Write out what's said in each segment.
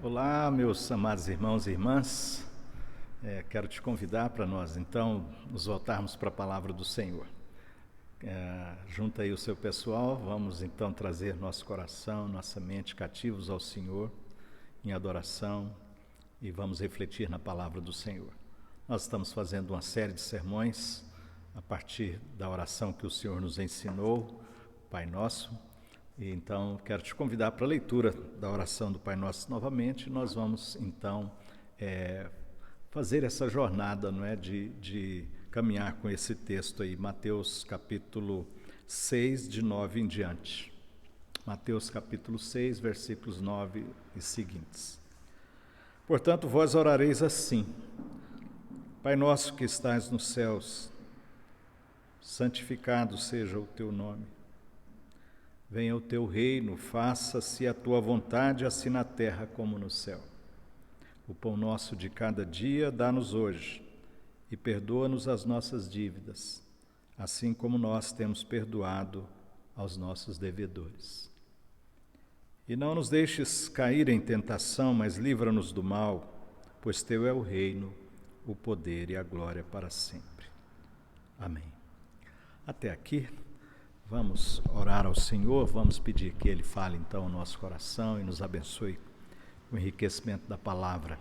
Olá, meus amados irmãos e irmãs. Quero te convidar para nós, então, nos voltarmos para a palavra do Senhor. Junta aí o seu pessoal, vamos então trazer nosso coração, nossa mente cativos ao Senhor, em adoração, e vamos refletir na palavra do Senhor. Nós estamos fazendo uma série de sermões a partir da oração que o Senhor nos ensinou, Pai Nosso. E então quero te convidar para a leitura da oração do Pai Nosso novamente. Nós vamos então fazer essa jornada, não é, de caminhar com esse texto aí, Mateus capítulo 6, de 9 em diante. Mateus capítulo 6, versículos 9 e seguintes. Portanto, vós orareis assim: Pai nosso que estais nos céus, santificado seja o teu nome. Venha o teu reino, faça-se a tua vontade, assim na terra como no céu. O pão nosso de cada dia dá-nos hoje, e perdoa-nos as nossas dívidas, assim como nós temos perdoado aos nossos devedores. E não nos deixes cair em tentação, mas livra-nos do mal, pois teu é o reino, o poder e a glória para sempre. Amém. Até aqui. Vamos orar ao Senhor, vamos pedir que Ele fale então ao nosso coração e nos abençoe com o enriquecimento da palavra.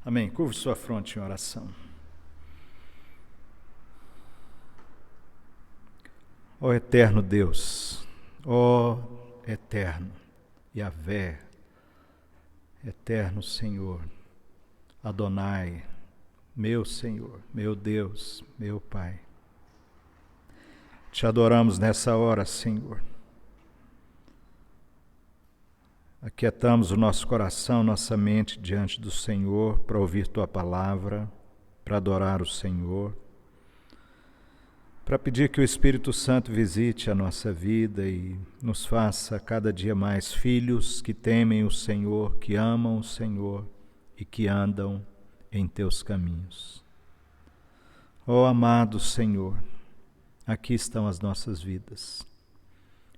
Amém. Curve sua fronte em oração. Ó eterno Deus, ó eterno Yahvé, eterno Senhor, Adonai, meu Senhor, meu Deus, meu Pai. Te adoramos nessa hora, Senhor. Aquietamos o nosso coração, nossa mente diante do Senhor para ouvir Tua palavra, para adorar o Senhor, para pedir que o Espírito Santo visite a nossa vida e nos faça cada dia mais filhos que temem o Senhor, que amam o Senhor e que andam em Teus caminhos. Ó amado Senhor, aqui estão as nossas vidas.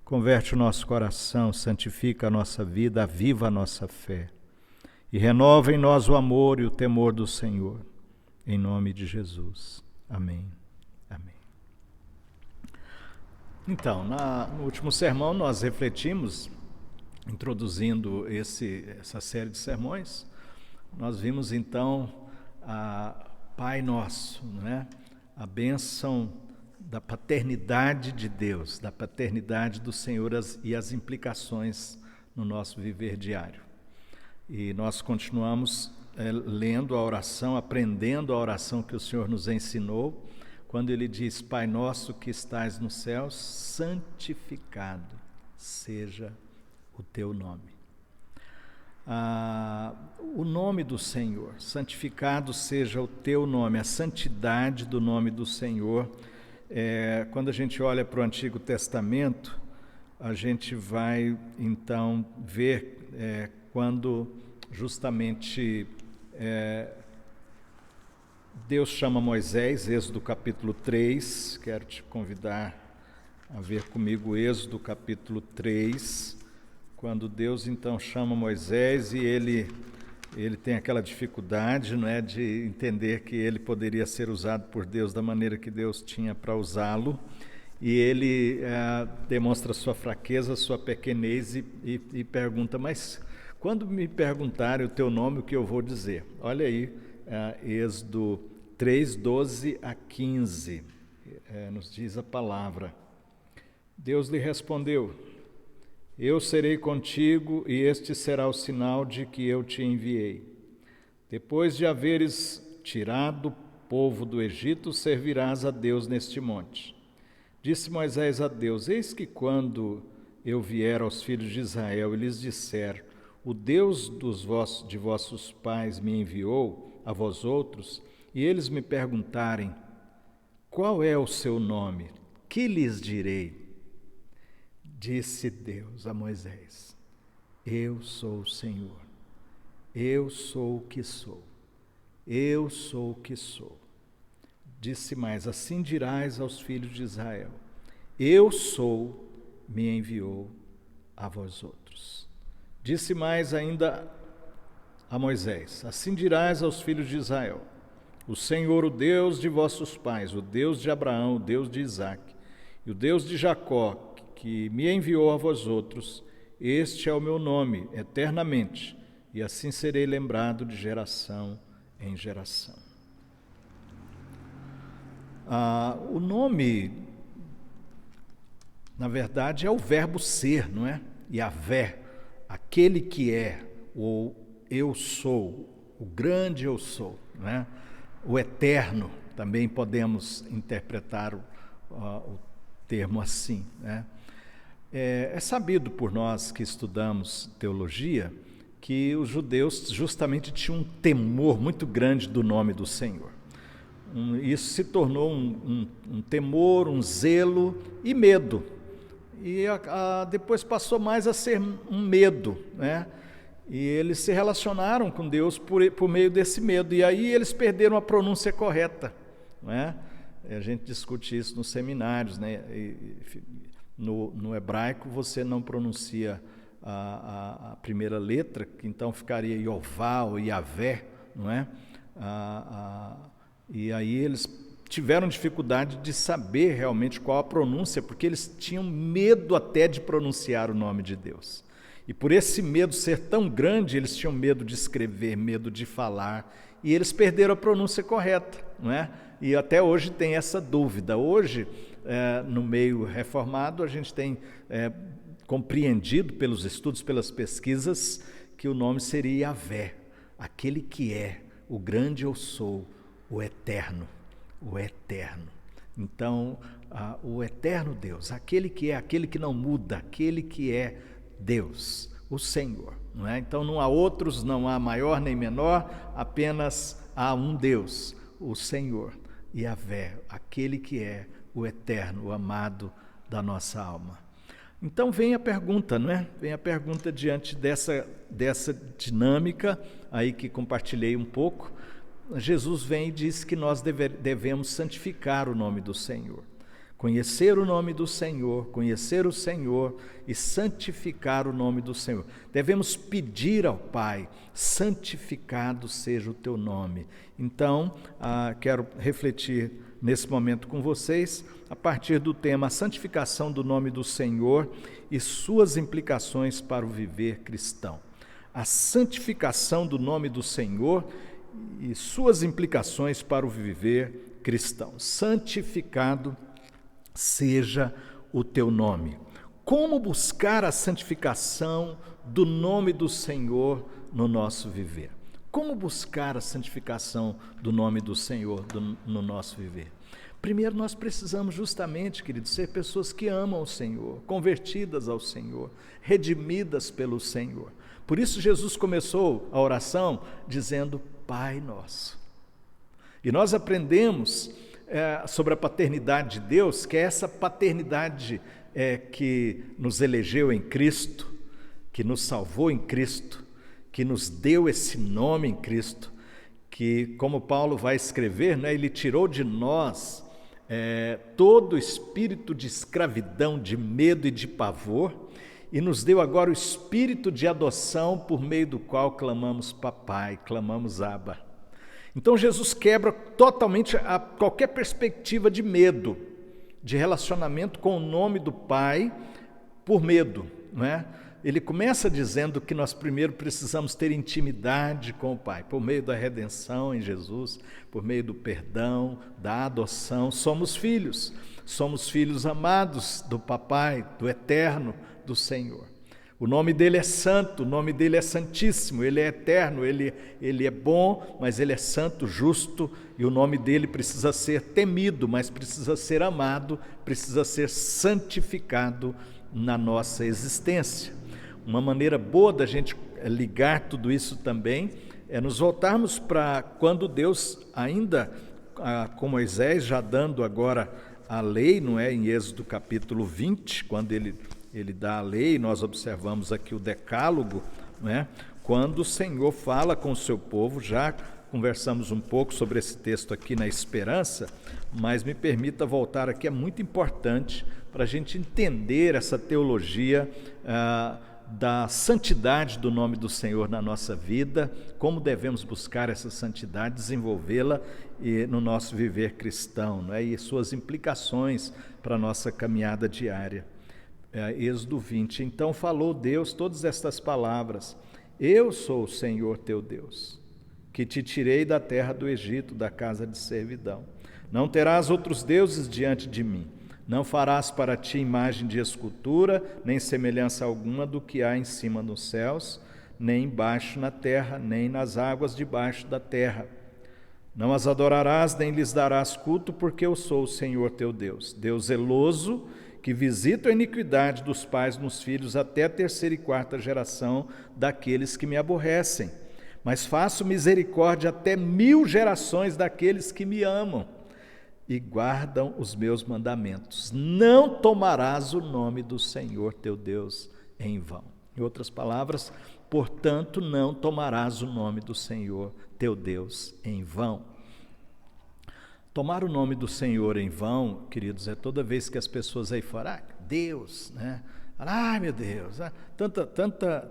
Converte o nosso coração, santifica a nossa vida, aviva a nossa fé e renova em nós o amor e o temor do Senhor. Em nome de Jesus. Amém. Amém. Então, no último sermão nós refletimos, introduzindo essa série de sermões, nós vimos então a Pai Nosso, né? A bênção da paternidade de Deus, da paternidade do Senhor e as implicações no nosso viver diário. E nós continuamos lendo a oração, aprendendo a oração que o Senhor nos ensinou, quando Ele diz: Pai nosso que estais nos céus, santificado seja o teu nome. O nome do Senhor, santificado seja o teu nome, a santidade do nome do Senhor. Quando a gente olha para o Antigo Testamento, a gente vai então ver quando justamente Deus chama Moisés, Êxodo capítulo 3, quero te convidar a ver comigo Êxodo capítulo 3, quando Deus então chama Moisés e ele tem aquela dificuldade, não é, de entender que ele poderia ser usado por Deus da maneira que Deus tinha para usá-lo, e ele demonstra sua fraqueza, sua pequenez e pergunta: mas quando me perguntarem o teu nome, o que eu vou dizer? Olha aí, Êxodo 3, 12 a 15, nos diz a palavra. Deus lhe respondeu: eu serei contigo, e este será o sinal de que eu te enviei. Depois de haveres tirado o povo do Egito, servirás a Deus neste monte. Disse Moisés a Deus: eis que quando eu vier aos filhos de Israel e lhes disser: o Deus de vossos pais me enviou a vós outros, e eles me perguntarem: qual é o seu nome? Que lhes direi? Disse Deus a Moisés: eu sou o Senhor, eu sou o que sou, eu sou o que sou. Disse mais: assim dirás aos filhos de Israel: eu sou, me enviou a vós outros. Disse mais ainda a Moisés: assim dirás aos filhos de Israel: o Senhor, o Deus de vossos pais, o Deus de Abraão, o Deus de Isaque e o Deus de Jacó, que me enviou a vós outros, este é o meu nome eternamente, e assim serei lembrado de geração em geração. O nome, na verdade, é o verbo ser, não é? Yahvé, aquele que é, ou eu sou, o grande eu sou, não é? O eterno, também podemos interpretar o termo assim, né? É sabido por nós que estudamos teologia que os judeus justamente tinham um temor muito grande do nome do Senhor. Isso se tornou um temor, um zelo e medo. E depois passou mais a ser um medo, né? E eles se relacionaram com Deus por meio desse medo. E aí eles perderam a pronúncia correta, né? A gente discute isso nos seminários, né? No hebraico você não pronuncia a primeira letra, que então ficaria Iová ou Yavé, não é? E aí eles tiveram dificuldade de saber realmente qual a pronúncia, porque eles tinham medo até de pronunciar o nome de Deus. E por esse medo ser tão grande, eles tinham medo de escrever, medo de falar, e eles perderam a pronúncia correta, não é? E até hoje tem essa dúvida. Hoje, no meio reformado, a gente tem compreendido pelos estudos, pelas pesquisas, que o nome seria Yahvé, aquele que é, o grande eu sou, o eterno, o eterno. Então, o eterno Deus, aquele que é, aquele que não muda, aquele que é Deus, o Senhor, não é? Então não há outros, não há maior nem menor, apenas há um Deus, o Senhor, Yahvé, aquele que é o eterno, o amado da nossa alma. Então vem a pergunta, não é? Vem a pergunta diante dessa dinâmica aí que compartilhei um pouco. Jesus vem e diz que nós devemos santificar o nome do Senhor. Conhecer o nome do Senhor, conhecer o Senhor e santificar o nome do Senhor. Devemos pedir ao Pai: santificado seja o teu nome. Então, quero refletir nesse momento com vocês, a partir do tema santificação do nome do Senhor e suas implicações para o viver cristão. A santificação do nome do Senhor e suas implicações para o viver cristão. Santificado seja o teu nome. Como buscar a santificação do nome do Senhor no nosso viver? Como buscar a santificação do nome do Senhor no nosso viver? Primeiro, nós precisamos justamente, queridos, ser pessoas que amam o Senhor, convertidas ao Senhor, redimidas pelo Senhor. Por isso Jesus começou a oração dizendo: Pai nosso. E nós aprendemos sobre a paternidade de Deus, que é essa paternidade que nos elegeu em Cristo, que nos salvou em Cristo, que nos deu esse nome em Cristo, que, como Paulo vai escrever, né, ele tirou de nós todo o espírito de escravidão, de medo e de pavor, e nos deu agora o espírito de adoção, por meio do qual clamamos papai, clamamos Abba. Então Jesus quebra totalmente qualquer perspectiva de medo, de relacionamento com o nome do Pai por medo, não é? Ele começa dizendo que nós primeiro precisamos ter intimidade com o Pai, por meio da redenção em Jesus, por meio do perdão, da adoção. Somos filhos amados do Papai, do Eterno, do Senhor. O nome dele é santo, o nome dele é santíssimo, ele é eterno, ele é bom, mas ele é santo, justo, e o nome dele precisa ser temido, mas precisa ser amado, precisa ser santificado na nossa existência. Uma maneira boa da gente ligar tudo isso também é nos voltarmos para quando Deus, ainda com Moisés, já dando agora a lei, não é? Em Êxodo capítulo 20, quando ele dá a lei, nós observamos aqui o decálogo, não é? Quando o Senhor fala com o seu povo, já conversamos um pouco sobre esse texto aqui na Esperança, mas me permita voltar aqui, é muito importante para a gente entender essa teologia da santidade do nome do Senhor na nossa vida, como devemos buscar essa santidade, desenvolvê-la no nosso viver cristão, não é? E suas implicações para a nossa caminhada diária. Êxodo 20. Então falou Deus todas estas palavras: eu sou o Senhor teu Deus, que te tirei da terra do Egito, da casa de servidão. Não terás outros deuses diante de mim. Não farás para ti imagem de escultura, nem semelhança alguma do que há em cima nos céus, nem embaixo na terra, nem nas águas debaixo da terra. Não as adorarás, nem lhes darás culto, porque eu sou o Senhor teu Deus, Deus zeloso, que visita a iniquidade dos pais nos filhos até a 3ª e 4ª geração daqueles que me aborrecem. Mas faço misericórdia até 1000 gerações daqueles que me amam e guardam os meus mandamentos. Não tomarás o nome do Senhor teu Deus em vão. Em outras palavras, portanto, não tomarás o nome do Senhor teu Deus em vão. Tomar o nome do Senhor em vão, queridos, é toda vez que as pessoas aí falam, Deus, né? Ai, meu Deus,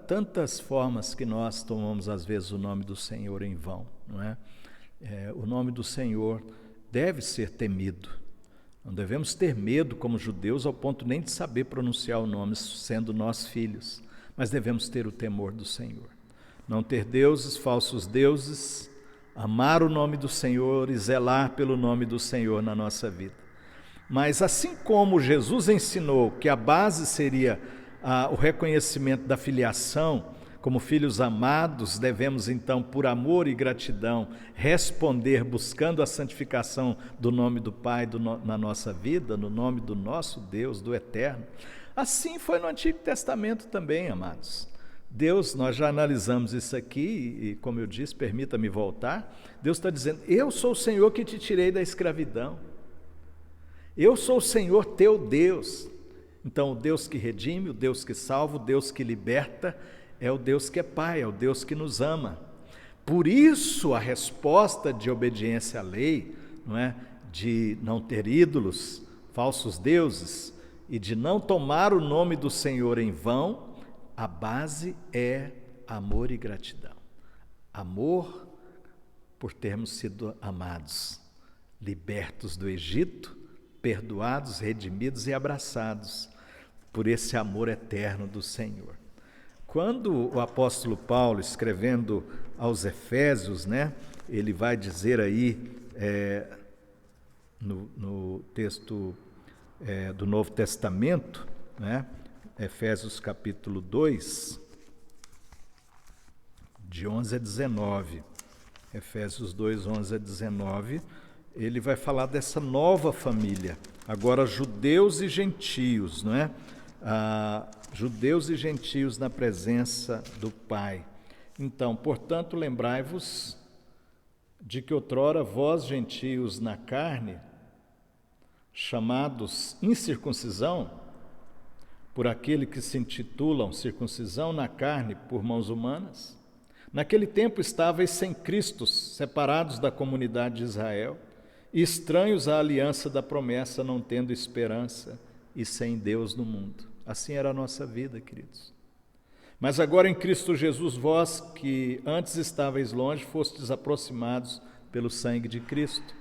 tantas formas que nós tomamos às vezes o nome do Senhor em vão, não é? O nome do Senhor deve ser temido. Não devemos ter medo como judeus ao ponto nem de saber pronunciar o nome, sendo nós filhos, mas devemos ter o temor do Senhor. Não ter deuses, falsos deuses, amar o nome do Senhor e zelar pelo nome do Senhor na nossa vida. Mas assim como Jesus ensinou que a base seria o reconhecimento da filiação, como filhos amados, devemos então, por amor e gratidão, responder buscando a santificação do nome do Pai na nossa vida, no nome do nosso Deus, do Eterno. Assim foi no Antigo Testamento também, amados. Deus, nós já analisamos isso aqui, e como eu disse, permita-me voltar, Deus está dizendo, eu sou o Senhor que te tirei da escravidão. Eu sou o Senhor teu Deus. Então, o Deus que redime, o Deus que salva, o Deus que liberta, é o Deus que é Pai, é o Deus que nos ama. Por isso a resposta de obediência à lei, não é? De não ter ídolos, falsos deuses, e de não tomar o nome do Senhor em vão, a base é amor e gratidão. Amor por termos sido amados, libertos do Egito, perdoados, redimidos e abraçados por esse amor eterno do Senhor. Quando o apóstolo Paulo, escrevendo aos Efésios, né, ele vai dizer aí, no texto do Novo Testamento, né, Efésios capítulo 2, de 11 a 19, Efésios 2, 11 a 19, ele vai falar dessa nova família, agora judeus e gentios, não é? Judeus e gentios na presença do Pai. Então, portanto, lembrai-vos de que outrora vós, gentios na carne, chamados incircuncisão, por aquele que se intitulam circuncisão na carne por mãos humanas, naquele tempo estáveis sem Cristo, separados da comunidade de Israel, e estranhos à aliança da promessa, não tendo esperança e sem Deus no mundo. Assim era a nossa vida, queridos. Mas agora em Cristo Jesus, vós que antes estáveis longe, fostes aproximados pelo sangue de Cristo.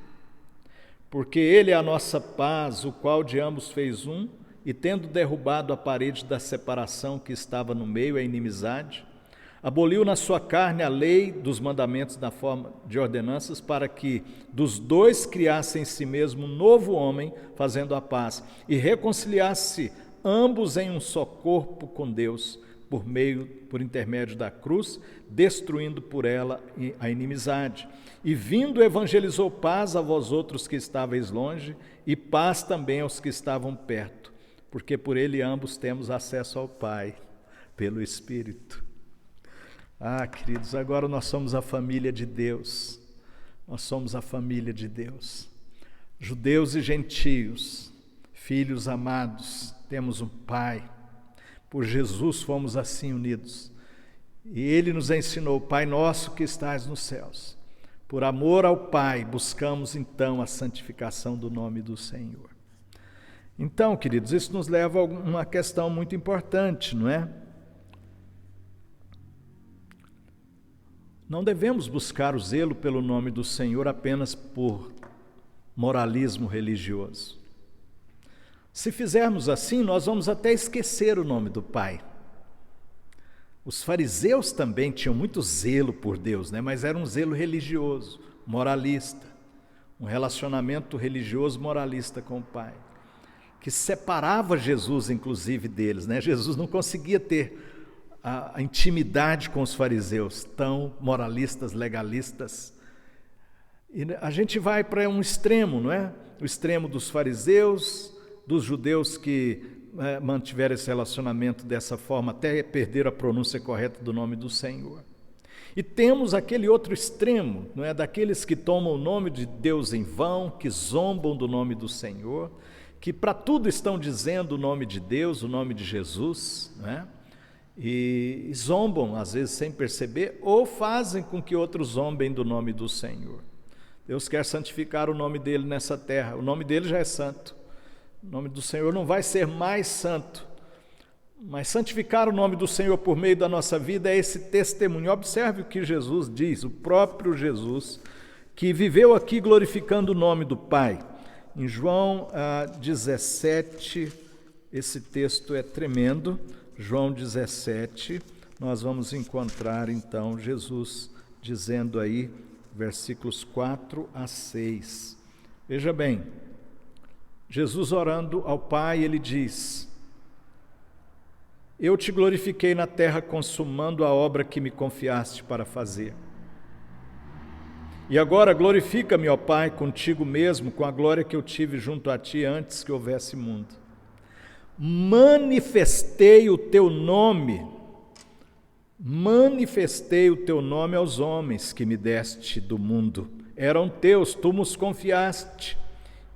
Porque Ele é a nossa paz, o qual de ambos fez um, e tendo derrubado a parede da separação que estava no meio, a inimizade, aboliu na sua carne a lei dos mandamentos na forma de ordenanças, para que dos dois criasse em si mesmo um novo homem, fazendo a paz, e reconciliasse ambos em um só corpo com Deus, por intermédio da cruz, destruindo por ela a inimizade. E vindo evangelizou paz a vós outros que estáveis longe, e paz também aos que estavam perto, porque por ele ambos temos acesso ao Pai, pelo Espírito. Queridos, agora nós somos a família de Deus. Nós somos a família de Deus. Judeus e gentios, filhos amados, temos um Pai. Por Jesus fomos assim unidos. E Ele nos ensinou, Pai nosso que estás nos céus. Por amor ao Pai, buscamos então a santificação do nome do Senhor. Então, queridos, isso nos leva a uma questão muito importante, não é? Não devemos buscar o zelo pelo nome do Senhor apenas por moralismo religioso. Se fizermos assim, nós vamos até esquecer o nome do Pai. Os fariseus também tinham muito zelo por Deus, mas era um zelo religioso, moralista, um relacionamento religioso moralista com o Pai, que separava Jesus, inclusive, deles. Jesus não conseguia ter a intimidade com os fariseus, tão moralistas, legalistas. E a gente vai para um extremo, não é? O extremo dos fariseus, dos judeus que mantiveram esse relacionamento dessa forma, até perder a pronúncia correta do nome do Senhor. E temos aquele outro extremo, não é? Daqueles que tomam o nome de Deus em vão, que zombam do nome do Senhor, que para tudo estão dizendo o nome de Deus, o nome de Jesus, não é? E zombam, às vezes sem perceber, ou fazem com que outros zombem do nome do Senhor. Deus quer santificar o nome dele nessa terra, o nome dele já é santo. O nome do Senhor não vai ser mais santo, mas santificar o nome do Senhor por meio da nossa vida é esse testemunho. Observe o que Jesus diz, o próprio Jesus, que viveu aqui glorificando o nome do Pai. Em João 17, esse texto é tremendo. João 17, nós vamos encontrar então Jesus dizendo aí, versículos 4 a 6. Veja bem, Jesus orando ao Pai, ele diz: eu te glorifiquei na terra consumando a obra que me confiaste para fazer. E agora glorifica-me, ó Pai, contigo mesmo, com a glória que eu tive junto a ti antes que houvesse mundo. Manifestei o teu nome aos homens que me deste do mundo. Eram teus, tu nos confiaste,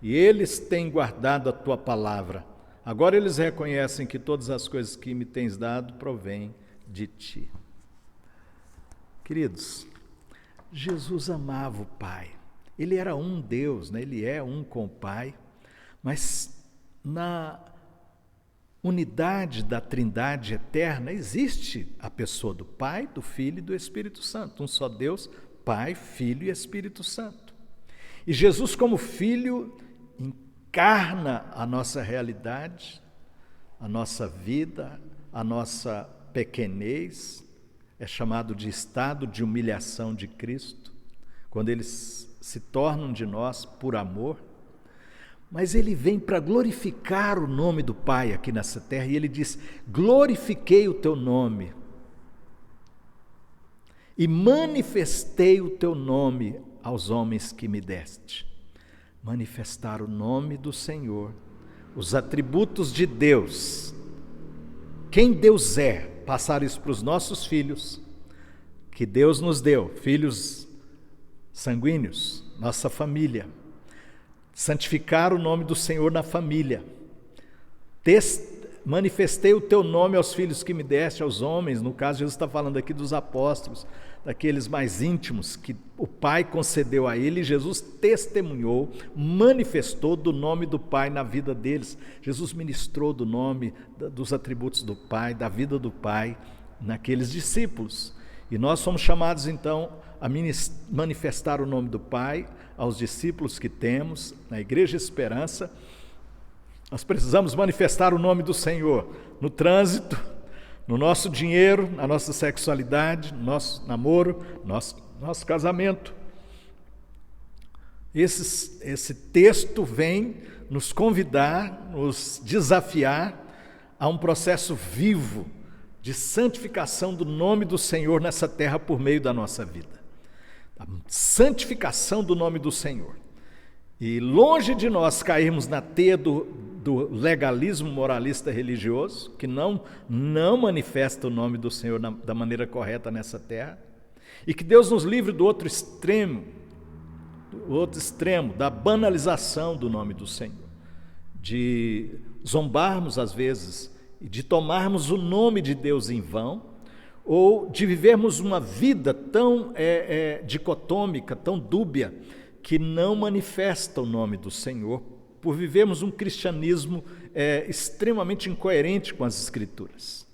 e eles têm guardado a tua palavra. Agora eles reconhecem que todas as coisas que me tens dado provêm de ti. Queridos, Jesus amava o Pai. Ele era um Deus, ele é um com o Pai, mas na unidade da Trindade eterna existe a pessoa do Pai, do Filho e do Espírito Santo. Um só Deus, Pai, Filho e Espírito Santo. E Jesus, como Filho, encarna a nossa realidade, a nossa vida, a nossa pequenez. É chamado de estado de humilhação de Cristo, quando eles se tornam de nós por amor. Mas ele vem para glorificar o nome do Pai aqui nessa terra, e ele diz: glorifiquei o teu nome e manifestei o teu nome aos homens que me deste. Manifestar o nome do Senhor, os atributos de Deus, quem Deus é, passar isso para os nossos filhos, que Deus nos deu, filhos sanguíneos, nossa família. Santificar o nome do Senhor na família. Manifestei o teu nome aos filhos que me deste, aos homens. No caso, Jesus está falando aqui dos apóstolos, daqueles mais íntimos que o Pai concedeu a ele. Jesus testemunhou, manifestou do nome do Pai na vida deles. Jesus ministrou do nome, dos atributos do Pai, da vida do Pai naqueles discípulos. E nós somos chamados então a manifestar o nome do Pai aos discípulos que temos na Igreja Esperança. Nós precisamos manifestar o nome do Senhor no trânsito, no nosso dinheiro, na nossa sexualidade, no nosso namoro, nosso casamento. Esse texto vem nos convidar, nos desafiar a um processo vivo de santificação do nome do Senhor nessa terra por meio da nossa vida. A santificação do nome do Senhor. E longe de nós cairmos na teia do legalismo moralista religioso, que não manifesta o nome do Senhor da maneira correta nessa terra, e que Deus nos livre do outro extremo, da banalização do nome do Senhor, de zombarmos às vezes, e de tomarmos o nome de Deus em vão, ou de vivermos uma vida tão dicotômica, tão dúbia, que não manifesta o nome do Senhor, por vivermos um cristianismo extremamente incoerente com as Escrituras.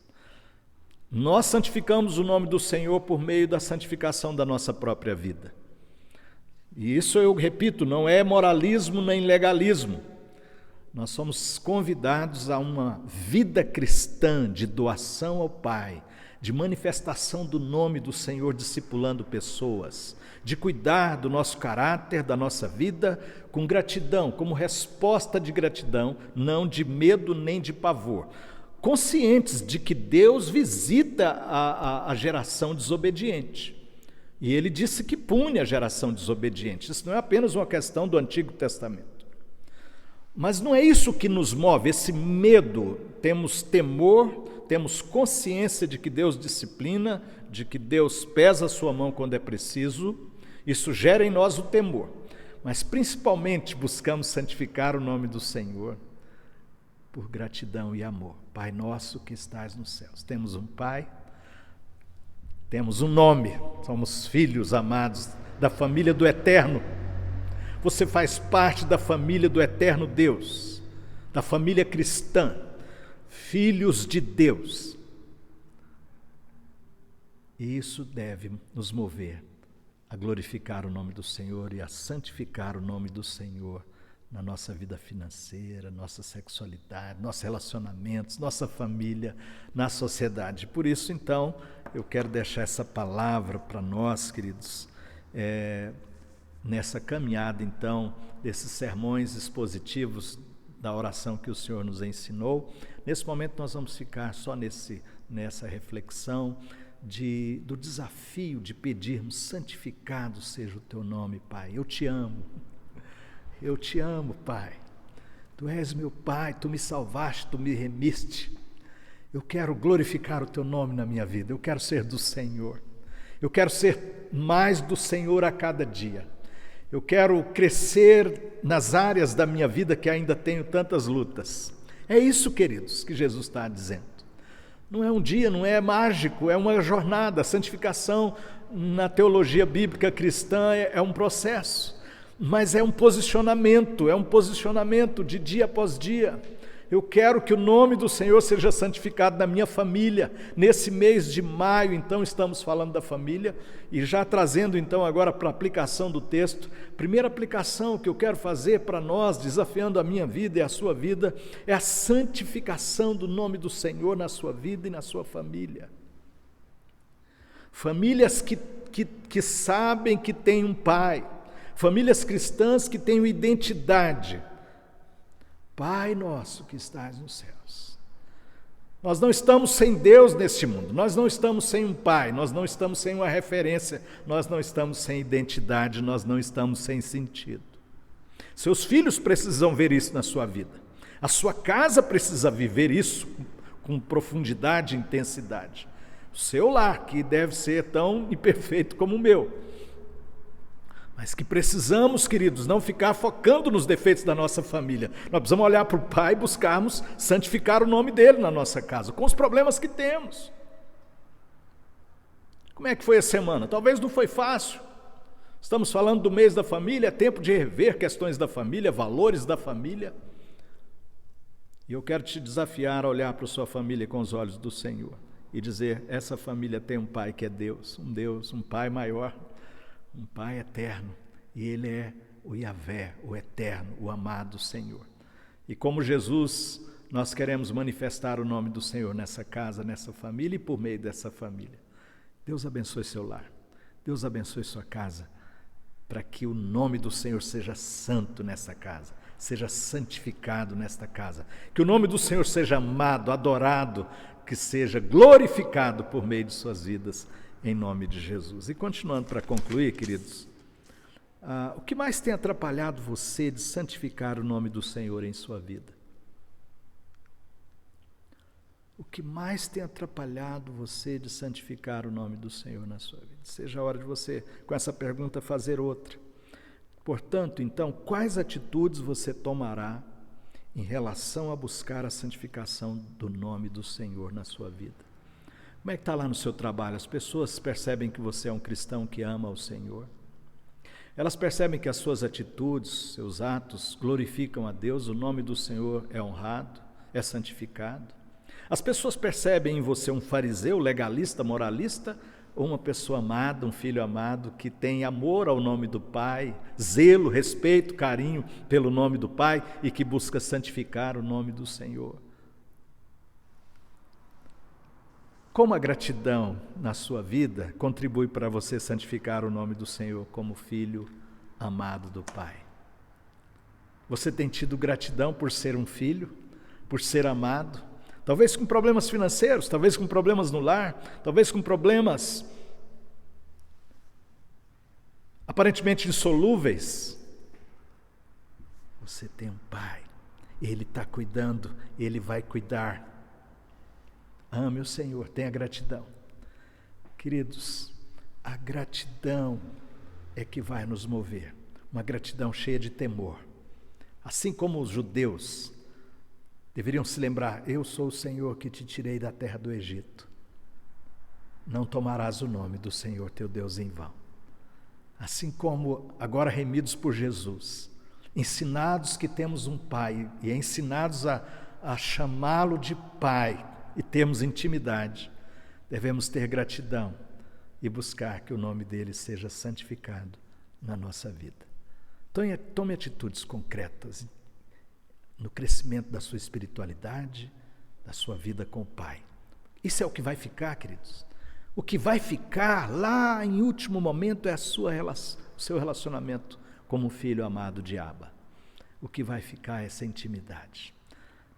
Nós santificamos o nome do Senhor por meio da santificação da nossa própria vida. E isso, eu repito, não é moralismo nem legalismo. Nós somos convidados a uma vida cristã de doação ao Pai, de manifestação do nome do Senhor discipulando pessoas, de cuidar do nosso caráter, da nossa vida, com gratidão, como resposta de gratidão, não de medo nem de pavor. Conscientes de que Deus visita a geração desobediente. E Ele disse que pune a geração desobediente. Isso não é apenas uma questão do Antigo Testamento. Mas não é isso que nos move, esse medo. Temos temor, temos consciência de que Deus disciplina, de que Deus pesa a sua mão quando é preciso. Isso gera em nós o temor. Mas principalmente buscamos santificar o nome do Senhor por gratidão e amor. Pai nosso que estás nos céus. Temos um Pai, temos um nome, somos filhos amados da família do Eterno. Você faz parte da família do Eterno Deus, da família cristã, filhos de Deus. E isso deve nos mover a glorificar o nome do Senhor e a santificar o nome do Senhor na nossa vida financeira, nossa sexualidade, nossos relacionamentos, nossa família, na sociedade. Por isso, então, eu quero deixar essa palavra para nós, queridos, nessa caminhada, então, desses sermões expositivos da oração que o Senhor nos ensinou. Nesse momento nós vamos ficar só nessa reflexão do desafio de pedirmos: santificado seja o teu nome, Pai. Eu te amo, Pai. Tu és meu Pai, tu me salvaste, tu me remiste. Eu quero glorificar o teu nome na minha vida, eu quero ser do Senhor. Eu quero ser mais do Senhor a cada dia. Eu quero crescer nas áreas da minha vida que ainda tenho tantas lutas. É isso, queridos, que Jesus está dizendo. Não é um dia, não é mágico, é uma jornada. A santificação na teologia bíblica cristã é um processo, mas é um posicionamento de dia após dia. Eu quero que o nome do Senhor seja santificado na minha família. Nesse mês de maio, então, estamos falando da família e já trazendo, então, agora para a aplicação do texto. Primeira aplicação que eu quero fazer para nós, desafiando a minha vida e a sua vida, é a santificação do nome do Senhor na sua vida e na sua família. Famílias que sabem que tem um Pai, famílias cristãs que têm identidade. Pai nosso que estás nos céus. Nós não estamos sem Deus neste mundo, nós não estamos sem um Pai, nós não estamos sem uma referência, nós não estamos sem identidade, nós não estamos sem sentido. Seus filhos precisam ver isso na sua vida, a sua casa precisa viver isso com profundidade e intensidade. O seu lar, que deve ser tão imperfeito como o meu, mas que precisamos, queridos, não ficar focando nos defeitos da nossa família. Nós precisamos olhar para o Pai e buscarmos santificar o nome dele na nossa casa, com os problemas que temos. Como é que foi a semana? Talvez não foi fácil. Estamos falando do mês da família, é tempo de rever questões da família, valores da família. E eu quero te desafiar a olhar para a sua família com os olhos do Senhor e dizer: essa família tem um Pai que é Deus, um Pai maior, um Pai eterno, e Ele é o Yahvé, o eterno, o amado Senhor. E como Jesus, nós queremos manifestar o nome do Senhor nessa casa, nessa família e por meio dessa família. Deus abençoe seu lar, Deus abençoe sua casa, para que o nome do Senhor seja santo nessa casa, seja santificado nesta casa, que o nome do Senhor seja amado, adorado, que seja glorificado por meio de suas vidas, em nome de Jesus. E continuando para concluir, queridos, o que mais tem atrapalhado você de santificar o nome do Senhor em sua vida? O que mais tem atrapalhado você de santificar o nome do Senhor na sua vida? Seja a hora de você, com essa pergunta, fazer outra. Portanto, então, quais atitudes você tomará em relação a buscar a santificação do nome do Senhor na sua vida? Como é que está lá no seu trabalho? As pessoas percebem que você é um cristão que ama o Senhor? Elas percebem que as suas atitudes, seus atos glorificam a Deus, o nome do Senhor é honrado, é santificado? As pessoas percebem em você um fariseu, legalista, moralista, ou uma pessoa amada, um filho amado, que tem amor ao nome do Pai, zelo, respeito, carinho pelo nome do Pai e que busca santificar o nome do Senhor. Como a gratidão na sua vida contribui para você santificar o nome do Senhor como filho amado do Pai? Você tem tido gratidão por ser um filho, por ser amado? Talvez com problemas financeiros, talvez com problemas no lar, talvez com problemas aparentemente insolúveis. Você tem um Pai, Ele está cuidando, Ele vai cuidar. Ame o Senhor, tenha gratidão. Queridos, a gratidão é que vai nos mover, uma gratidão cheia de temor. Assim como os judeus deveriam se lembrar: eu sou o Senhor que te tirei da terra do Egito. Não tomarás o nome do Senhor teu Deus em vão. Assim como agora remidos por Jesus, ensinados que temos um Pai e ensinados a chamá-lo de Pai e termos intimidade, devemos ter gratidão e buscar que o nome dele seja santificado na nossa vida. Tome atitudes concretas no crescimento da sua espiritualidade, da sua vida com o Pai. Isso é o que vai ficar, queridos. O que vai ficar lá em último momento é o seu relacionamento como filho amado de Abba. O que vai ficar é essa intimidade.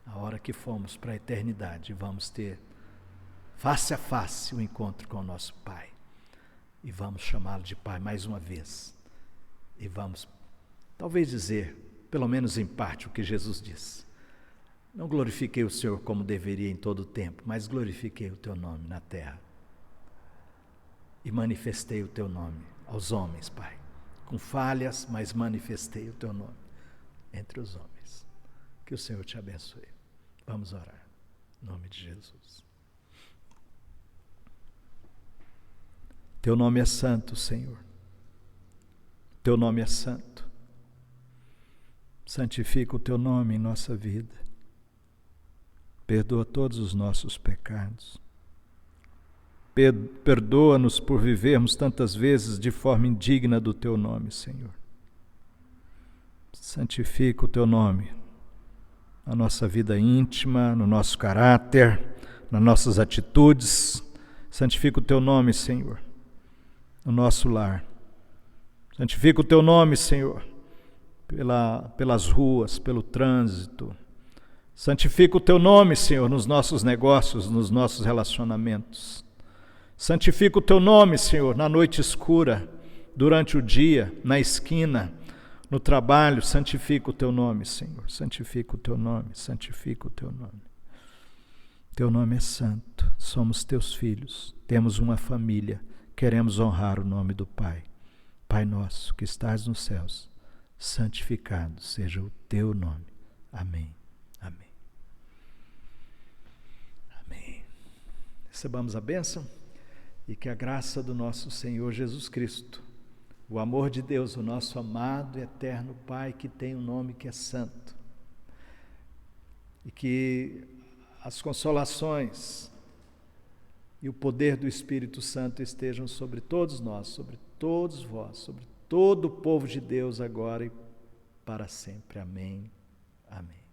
Na hora que formos para a eternidade, vamos ter face a face o encontro com o nosso Pai. E vamos chamá-lo de Pai mais uma vez. E vamos, talvez, dizer, pelo menos em parte, o que Jesus disse: não glorifiquei o Senhor como deveria em todo o tempo, mas glorifiquei o teu nome na terra. E manifestei o teu nome aos homens, Pai. Com falhas, mas manifestei o teu nome entre os homens. Que o Senhor te abençoe. Vamos orar. Em nome de Jesus. Teu nome é santo, Senhor. Teu nome é santo. Santifica o teu nome em nossa vida. Perdoa todos os nossos pecados. Perdoa-nos por vivermos tantas vezes de forma indigna do teu nome, Senhor. Santifica o teu nome na nossa vida íntima, no nosso caráter, nas nossas atitudes. Santifica o teu nome, Senhor, no nosso lar. Santifica o teu nome, Senhor, pelas ruas, pelo trânsito. Santifica o teu nome, Senhor, nos nossos negócios, nos nossos relacionamentos. Santifica o teu nome, Senhor, na noite escura, durante o dia, na esquina, no trabalho. Santifica o teu nome, Senhor. Santifica o teu nome, santifica o teu nome. Teu nome é santo, somos teus filhos, temos uma família, queremos honrar o nome do Pai. Pai nosso que estás nos céus, santificado seja o teu nome. Amém. Amém. Amém. Recebamos a bênção e que a graça do nosso Senhor Jesus Cristo, o amor de Deus, o nosso amado e eterno Pai, que tem um nome que é santo, e que as consolações e o poder do Espírito Santo estejam sobre todos nós, sobre todos vós, sobre todo o povo de Deus agora e para sempre. Amém. Amém.